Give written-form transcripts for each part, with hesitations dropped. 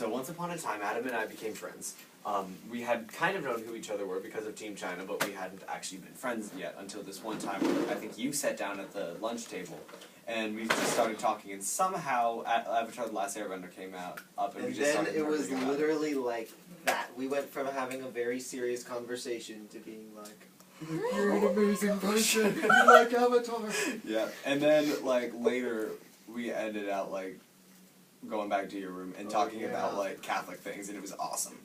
So once upon a time, Adam and I became friends. We had kind of known who each other were because of Team China, but we hadn't actually been friends yet until this one time where I think you sat down at the lunch table, and we just started talking, and somehow Avatar: The Last Airbender came up, and we just started it was nerding about literally like that. We went from having a very serious conversation to being like, "You're an amazing person. You like Avatar." Yeah, and then like later we ended out like going back to your room and talking about like Catholic things, and it was awesome.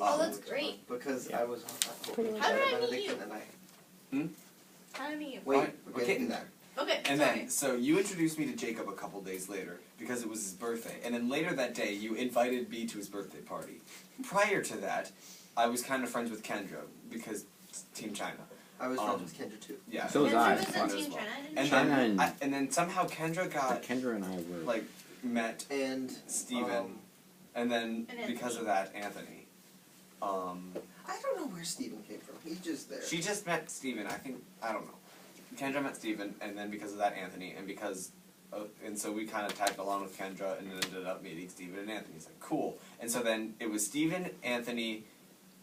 Oh, that's great. Because I was How did I meet you? How did I meet you? Wait, we're getting there. Okay, And sorry. then, so you introduced me to Jacob a couple days later because it was his birthday, and then later that day you invited me to his birthday party. Prior to that, I was kind of friends with Kendra because Team China. I was friends with Kendra too. Yeah, So was Kendra I. was in Fun Team as well. China, And then somehow Kendra got Kendra and I were like met And Steven, and then And because of that Anthony. I don't know where Steven came from. He's just there. She just met Steven. I don't know. Kendra met Steven, and then because of that Anthony, and so we kind of tagged along with Kendra, and ended up meeting Steven and Anthony. He's like, cool. And so then it was Steven, Anthony,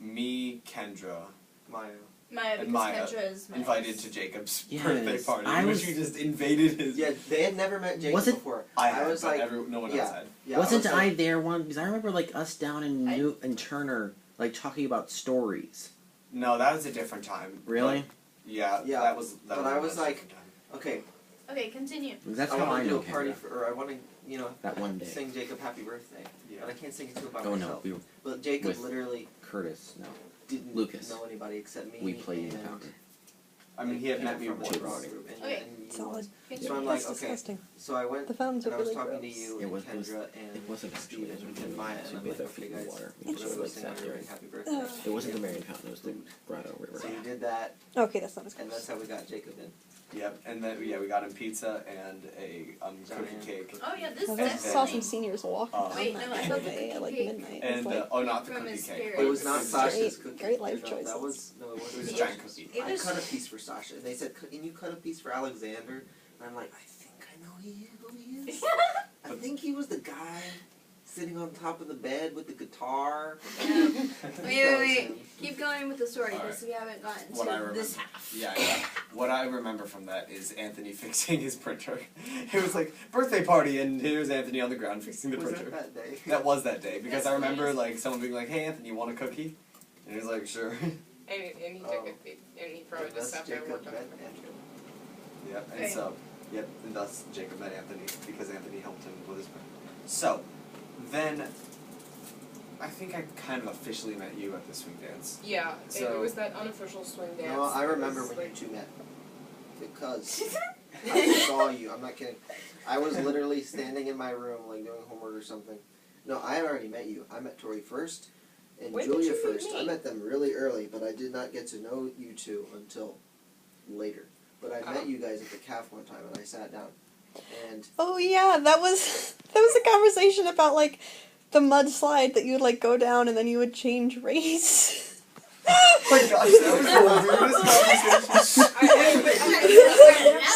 me, Kendra, Maya. Maya, and because Maya Kendra is my invited to Jacob's Yes, birthday party, I which was- we just invaded his. Yeah, they had never met Jacob Was it- before. I had, was but like, no one yeah. else had. Yeah, Wasn't was I like, there one? Because I remember like us down in in Turner, like talking about stories. No, that was a different time. Really? But, yeah, Yeah, that was. but was I a was much like- different time. okay, Okay, continue. That's I how want I to do know a party Kendra. or I want to, That one day. sing Jacob happy birthday. Yeah. But I can't sing it to him by Oh no, myself. we were But Jacob with literally Curtis. No, didn't Lucas. know anybody except me. we played in and Fountain. I mean, he had met me from once. Jacob group, and- Okay. and Solid. Continue. So I'm like, That's okay. disgusting. So I went The fountains and are I was really talking to gross. you It and was- Kendra and It wasn't actually. Steven It was and Maya, and we I'm made like, our okay feet in guys, water. we're We just gonna go like sing sat our there. happy birthday. It wasn't the Marion Fountain. It was the Grotto River. So you did that, Okay, that's not as and gross. that's how we got Jacob in. Yep, and then we got him pizza and a cookie cake. Oh yeah, this I is And saw then- some seniors walking down Wait, that no, I thought the way at like cookie cake- midnight. And It's like, not the from cookie his cake. spirit. but It was not Sasha's Great- cookie. great life No, choices. That was no, it It wasn't. was a It giant cookie. It I was cut a piece for Sasha, and they said, "Can you cut a piece for Alexander?" And I'm like, I think I know who he is. I think he was the guy sitting on top of the bed with the guitar. Wait. Keep going with the story because Alright. we haven't gotten What I to remember. this half. Yeah. What I remember from that is Anthony fixing his printer. It was like birthday party, and here's Anthony on the ground fixing the Was printer. it that day? That was that day because That's I remember nice. like someone being like, "Hey, Anthony, you want a cookie?" And he was like, "Sure." And he took it, and he probably And just thus sat there and Jacob worked on met it. Andrew. Yep. And Okay. so, yep. And thus Jacob met Anthony because Anthony helped him with his printer. So, then I think I kind of officially met you at the swing dance. Yeah, So- it was that unofficial swing dance. No, I It remember was when like- you two met. Because I saw you. I'm not kidding. I was literally standing in my room, like doing homework or something. No, I had already met you. I met Tori first and When did Julia you meet first. me? I met them really early, but I did not get to know you two until later. But I met you guys at the calf one time, and I sat down. And Oh yeah, that was a conversation about like the mudslide that you would like go down and then you would change race. Oh my gosh, that was the weirdest conversation.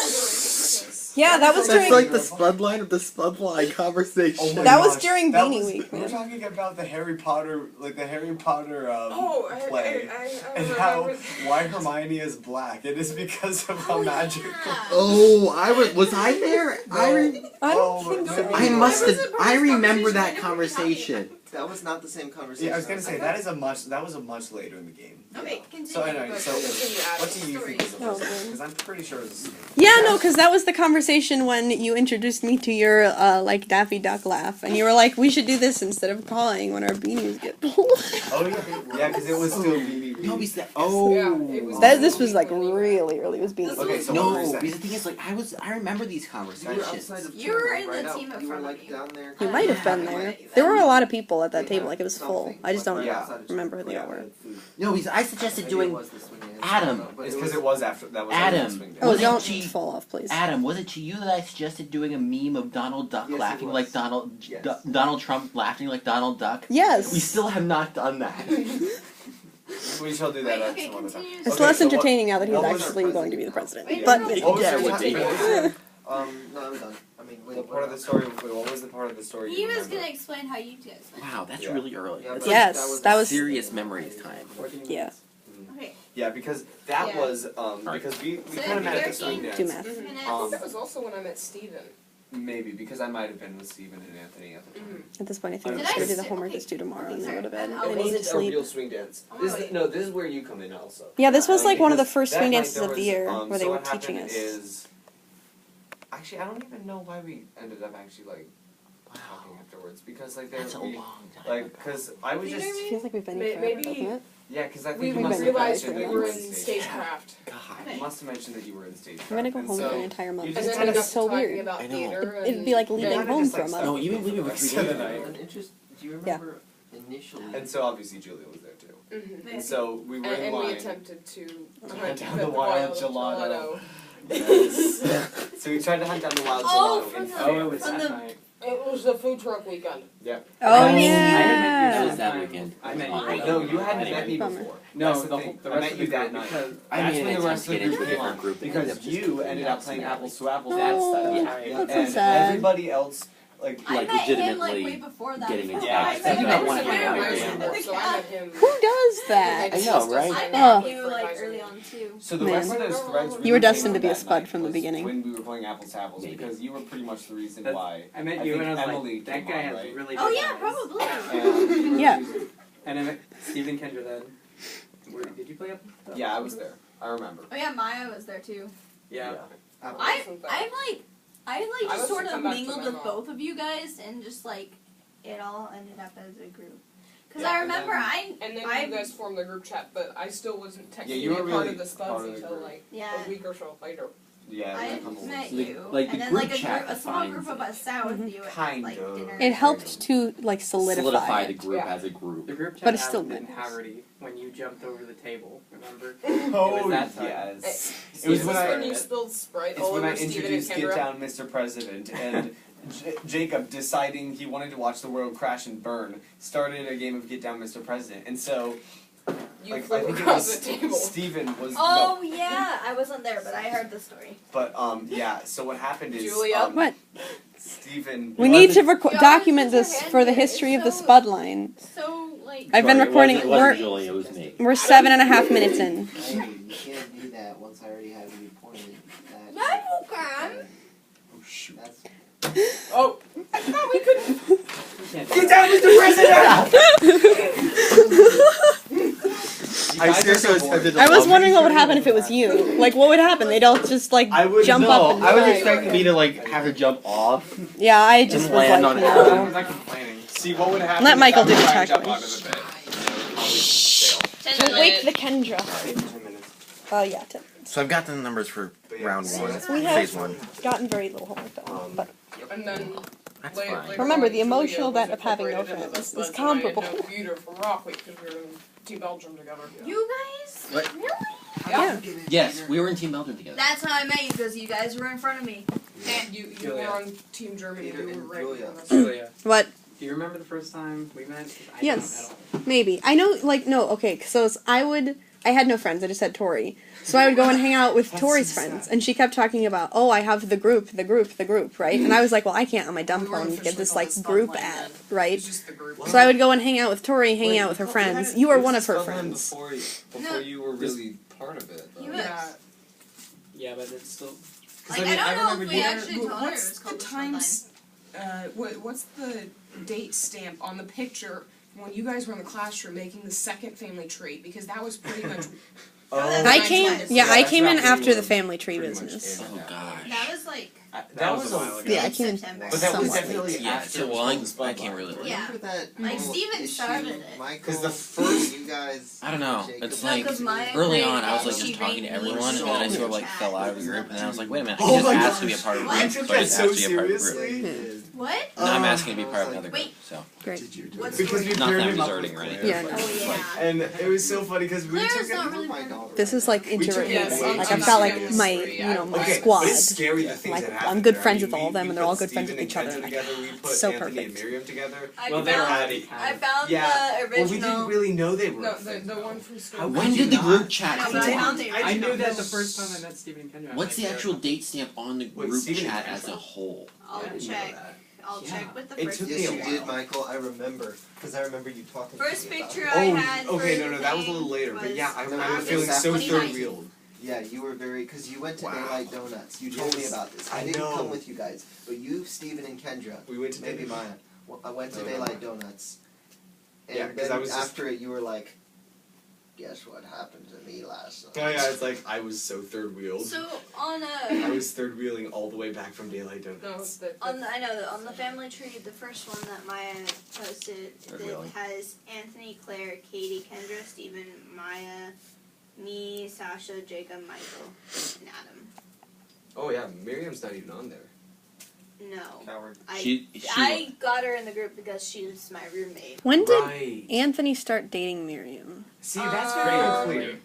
Yeah, that was That's during. like the Spudline of the Spudline conversation. Oh my That was gosh, during that Beanie was- Week, We were man. talking about the Harry Potter, Oh, play, I and how why Hermione is black. It is because of how magical. Oh, was I there? No. I don't Oh, think no, so. no, I no. must have. wasn't part of I this remember conversation. that I never conversation. that was not the same conversation. Yeah, I was gonna say that was a much later in the game. Okay, continue. So anyway, But so continue Adam's what do you think is the Oh, most? man. Because I'm pretty sure it's. Yeah, no, because that was the conversation when you introduced me to your like Daffy Duck laugh, and you were like, "We should do this instead of crying when our beanies get pulled." Oh yeah, because it was still Beanie No, Weenie. because oh. Yeah, it was- This was like really early. It was beanies. Okay, so what were you No, saying? because the thing is, like, I remember these You were conversations. outside of You were Timberlake in the right out. team in You were front of like you. down there. You might have been Yeah. there. There were a lot of people at that They table. had Like it was full. something, I just like, don't Yeah. outside of remember who they Timberlake, all were. they had food. No, because I suggested Maybe doing it was the swing dance. Adam. I don't know, but It's it because was- it was after that was Adam. after the swing dance. Oh, Wasn't don't she- fall off, please. Adam, was it to you that I suggested doing a meme of Donald Duck Yes, it laughing was. like Donald Yes. Donald Trump laughing like Donald Duck? Yes. We still have not done that. We shall do that Wait, at okay, some other time. continue. It's Okay, less so what- entertaining now that he's what was our actually going to be the president. Wait, But no, What was Yeah, your it would be. topic? No, I'm done. I'm mean, The part of the story. Wait, what was the part of the story? He you was remember? gonna explain how you guys met. Wow, that's Yeah. really early. Yeah, That's but Yes, that was. serious memories time. Yeah. Okay. Yeah, because that Yeah. was because we So kind of met at the 13? swing dance. Do math. Mhm. Minutes. I think that was also when I met Steven. Maybe because I might have been with Steven and Anthony at the time. At this point, I think Did I'm just I gonna do the say- homework okay. that's due tomorrow and then go to bed Sorry. and It eat and wasn't a sleep. real swing dance. Oh, This wait. is, no, this is where you come in also. Yeah, this was like one of the Because first that swing night dances there of the was, year where they so were what happened teaching us. Is, actually, I don't even know why we ended up actually like talking afterwards because like there That's a we, long time. like because I was just It feels like we've been May- here forever, maybe- doesn't it? yeah because I think We you We've must been have realized mentioned we that you were were in in stagecraft. God, you must have mentioned that you were in stagecraft. I'm gonna go And home so for an entire month. you And just then It's we kind got of to so talking weird. about I know. theater. It'd and be like leaving kinda home just, for a like, month. No, you would leave it the for rest 3 of the days. night. An interest. Do you remember initially? And so obviously Julia was there too. Mhm. And so we were in And we line. attempted to Hunt hunt down the wild gelato. Yes. So we tried to hunt down the wild Oh, gelato from in the- Fayetteville. it was From that the- night. It was the food truck weekend. Oh That yeah. was that weekend. I met Why? you. No, you hadn't met me Bummer. before. No, That's the thing. the I rest met of you the that group night. because I That's made when an the attempt rest to of get the into a group different came group and because ended up you ended up playing apples to apples. That's Oh, that Yeah. night. that's so And sad. everybody else, like, I like, met him like legitimately way before that. getting before into Yeah, I I met think him. you might I wanna was hang out very with young. him. So I met him. Who does that? I know, right? I Oh. met you like early on too. so the Man. rest of those threads. You were really destined to came be a that spud night from the was beginning. When we were playing apples to apples, Maybe. because you were pretty much the reason That's- why. I met I you think and I was Emily like, that came guy on, has right? really Oh big yeah, eyes. probably. And you were- Yeah. And I met Stephen Kendra then. Did you play up? Yeah, I was there. I remember. Oh yeah, Maya was there too. Yeah. I wasn't there. I I just was sort to of come back to mingled my with mom. both of you guys and just like it all ended up as a group. Because Yeah, I and remember then- And then I you guys formed the group chat, but I still wasn't technically you were a part really of the part Spuds of the until group. like yeah. a week or so later. Yeah, I a couple met weeks. you, like, the and then group like chat a small defines group of it. us sat with you at Kind like of. dinner. It helped to like solidify the it. group Yeah. as a group. The group chat But it's still happened in nice. Haverty when you jumped over the table. Remember? Oh, It was that time. yes. It was was when I- when you spilled Sprite It's all when over I Steven and introduced Get Kendra. Down, Mr. President, and Jacob, deciding he wanted to watch the world crash and burn, started a game of Get Down, Mr. President. And so, You like, flew I think it across was the table. Steven was Oh no, yeah, I wasn't there, but I heard the story. but yeah. So what happened is Julia? What? Steven. We need to You always document put your this hand for the there. history of the So- Spudline. So like. I've been Sorry, recording. It wasn't We're Julia, it was me. we're 7.5 minutes in. Hey, you can't do that once I already have you pointed. Yeah, you can. Oh shoot! That's Oh, I thought we couldn't. Get down, Mr. President! I seriously was tempted to I was love wondering it. what would happen if it was you. Like, what would happen? They'd all just like I would- jump No, up and I was die. expecting me to like have to jump off. Yeah, I just and was land like, on I no. was not complaining. See what would happen? Let if Michael I do would the try and jump tackling. out of the bed. And it would probably fail. Wake the Kendra. 10 minutes. Oh yeah, So I've got the numbers for But yeah, round so one, that's- We have- phase one. gotten very little homework done. But And then That's later, fine. later Remember, on, the Julia emotional was debt of having no incorporated into friends the is Spuds, and I had comparable. no Peter from Rockweek because we were in Team Belgium together. You guys? What? Really? Yeah. Yes, we were in Team Belgium together. That's how I met you because you guys were in front of me. And you were Julia. on Team Germany. Peter You were and right Julia. behind us. Julia, What? do you remember the first time we met? I Yes. don't at Maybe. I know, like, no, okay, so I had no friends, I just had Tori. So I would go and hang out with That's Tori's so sad. friends, and she kept talking about, oh, I have the group, right? And I was like, well, I can't on my dumb We weren't phone get this, officially like, called group Spudline app, then. right? It's just the group. So I would go and hang out with Tori, hanging out with her friends. You were one of her Spudline friends. Before No. you were really part of it. Though. You Yeah. all. Yeah, but it's still. Like, I don't know if we What- actually told her it what's was called the the times? What's the date stamp on the picture when you guys were in the classroom making the second family tree? Because that was pretty much. Oh, that's I nice. came, Yeah, I that's came in not when after you the were family tree pretty much business. in Oh that. gosh. That was like That was a while ago. Yeah, I came in September. But that was somewhat definitely late. Yeah, after so it was well, called the I Spudline. can't really. Yeah. remember that. Like, whole Steven issue, started it. Michael, 'Cause the first- you guys. I don't know. Jacob- It's No, like 'cause my early grade, on, I was like she just talking to rated me everyone, and so then I sort of like bad. fell out of the group, and then I was like, wait a minute, I Oh can just my ask to be a gosh. part of a What? group. You took So I that just so asked to be a part of a group. seriously? What? Now I'm asking to be part of another group. Wait. So Great. What's Because we Not paired that I'm him up deserting with or Claire. anything. Yeah, no. Oh yeah. And it was so funny because we Claire's took not it. really Oh my part of this is like We took it interrelated. way Like too I've got like serious. my, my squad. It's scary the things Like, that I'm happen good there. friends I mean, with all of them, we and they're all put good friends Steven with each and other. Kendra together. We put So Anthony perfect. and Miriam together. I Well, they were found, already kind I of. found Yeah. the Well, we original. didn't really know they were. No, a thing, the though. one from school. How When could did you the not? group chat No, come but I in? found the I knew original. that the first time I met Steven and Kendra. I'm What's like, the actual date stamp on the Wait, group Steven chat and as a Kendra? whole? I'll I didn't know check. that. I'll Yeah. check with the It first took me Yes, a you picture. did, Michael. I remember. Because I remember you talking First to me about picture it. I Oh, had okay, for no, the that was a thing little later. But was yeah, I remember August feeling so 2019. third wheeled. Yeah, you were very, because you went to Wow. Daylight Donuts. You told me Yes, about this. I I didn't know. come with you guys, but you, Steven, and Kendra, We went to maybe dinner. Maya. Well, I went to No, no, Daylight Donuts. And Yeah, 'cause then I was just- after it, you were like, guess what happened to me last night? Oh yeah, it's like I was so third wheeled. So on I a was third wheeling all the way back from Daylight No, Donuts. on the I know that on the family tree, the first one that Maya posted Third that wheeling. has Anthony, Claire, Katie, Kendra, Stephen, Maya, me, Sasha, Jacob, Michael, and Adam. Oh yeah, Miriam's not even on there. No, Coward. I got her in the group because she was my roommate. When did Right. Anthony start dating Miriam? See, that's very unclear.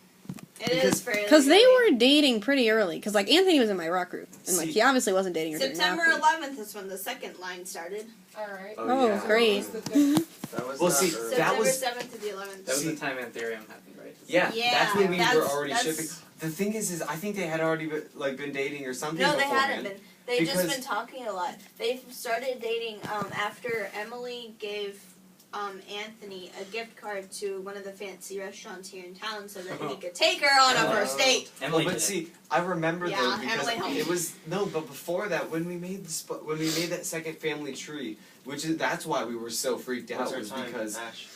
It Because- is fairly Because they early. were dating pretty early. Because like Anthony was in my rock group, and like See- he obviously wasn't dating her. during September that group. 11th is when the second line started. Alright. Oh, yeah. great. What's the thing? That was Well, not see, early. that September was- 7th to the 11th. That was See- the time Ethereum happened, right? Yeah, Yeah, that's when we were that's- already that's- shipping. The thing is I think they had already been dating or something. No, they beforehand. hadn't been. They've just Because- been talking a lot. They've started dating after Emily gave Anthony a gift card to one of the fancy restaurants here in town so that he could take her on a first date. Emily But did it. see, I remember Yeah, though because Emily helped. it was no, but before that, when we made when we made that second family tree, that's why we were so freaked out What's our was time, because Ash?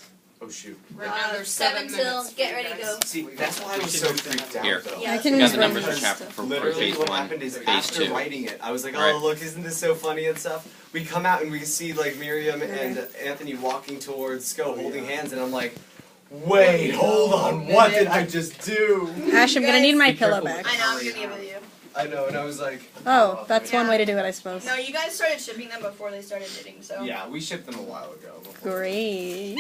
oh shoot. Right now there's 7 till minutes. get for you ready, guys. go. See, that's why I was so freaked out Here. though. Yeah, I can We got use the one numbers of for those chapter stuff. for Literally, phase what one. happened is phase after two. writing it, I was like, "Oh, Right. look, isn't this so funny and stuff?" We come out and we see like Miriam and Anthony walking towards Sko, holding hands, and I'm like, "Wait, hold on, what did I just do?" Ash, I'm gonna need my Be pillow careful back. with I know, I'm gonna give it to you. I know, and I was like, Oh, that's one Yeah. way to do it, I suppose. No, you guys started shipping them before they started dating, so. "Yeah, we shipped them a while ago." Before. Great.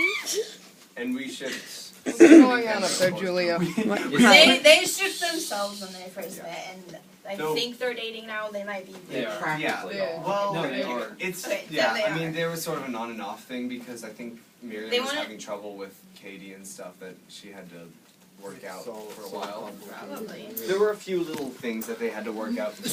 And we shipped. What's going on up there, Julia? They shipped themselves when they first Yeah. met, and I No. think they're dating now. They might be. They are. Yeah. Yeah. Well, No, they are. it's Okay, yeah. then they I mean, are. there was sort of an on and off thing because I think Miriam They was wanted- having trouble with Katie and stuff that she had to work out So- for a so while. Probably. There were a few little things that they had to work out. So